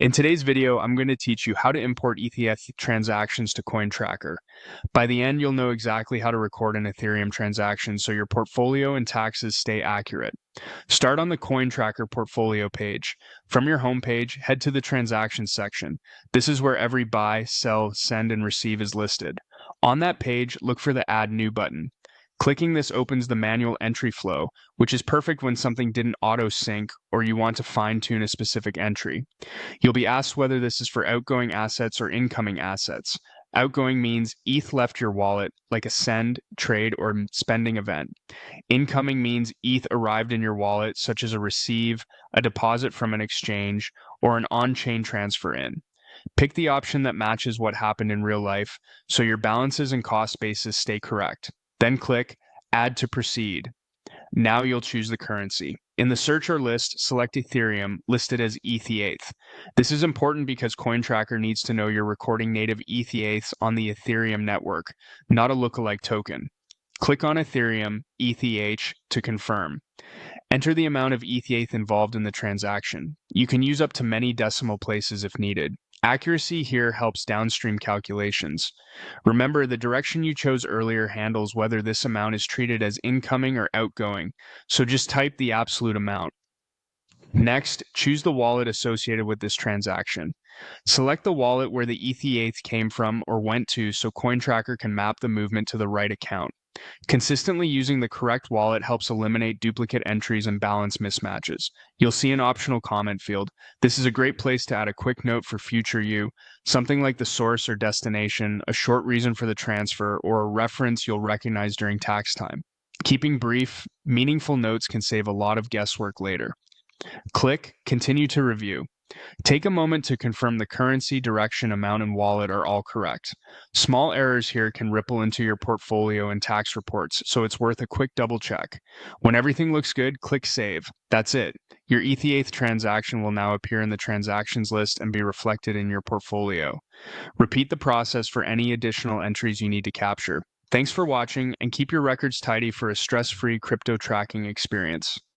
In today's video, I'm going to teach you how to import ETH transactions to CoinTracker. By the end, you'll know exactly how to record an Ethereum transaction so your portfolio and taxes stay accurate. Start on the CoinTracker portfolio page. From your homepage, head to the transactions section. This is where every buy, sell, send, and receive is listed. On that page, look for the Add New button. Clicking this opens the manual entry flow, which is perfect when something didn't auto-sync or you want to fine-tune a specific entry. You'll be asked whether this is for outgoing assets or incoming assets. Outgoing means ETH left your wallet, like a send, trade, or spending event. Incoming means ETH arrived in your wallet, such as a receive, a deposit from an exchange, or an on-chain transfer in. Pick the option that matches what happened in real life, so your balances and cost basis stay correct. Then click Add to Proceed. Now you'll choose the currency. In the search or list, select Ethereum, listed as ETH. This is important because CoinTracker needs to know you're recording native ETHs on the Ethereum network, not a lookalike token. Click on Ethereum, ETH to confirm. Enter the amount of ETH involved in the transaction. You can use up to many decimal places if needed. Accuracy here helps downstream calculations. Remember, the direction you chose earlier handles whether this amount is treated as incoming or outgoing, so just type the absolute amount. Next, choose the wallet associated with this transaction. Select the wallet where the ETH came from or went to so CoinTracker can map the movement to the right account. Consistently using the correct wallet helps eliminate duplicate entries and balance mismatches. You'll see an optional comment field. This is a great place to add a quick note for future you, something like the source or destination, a short reason for the transfer, or a reference you'll recognize during tax time. Keeping brief, meaningful notes can save a lot of guesswork later. Click Continue to Review. Take a moment to confirm the currency, direction, amount, and wallet are all correct. Small errors here can ripple into your portfolio and tax reports, so it's worth a quick double check. When everything looks good, click Save. That's it. Your ETH transaction will now appear in the transactions list and be reflected in your portfolio. Repeat the process for any additional entries you need to capture. Thanks for watching, and keep your records tidy for a stress-free crypto tracking experience.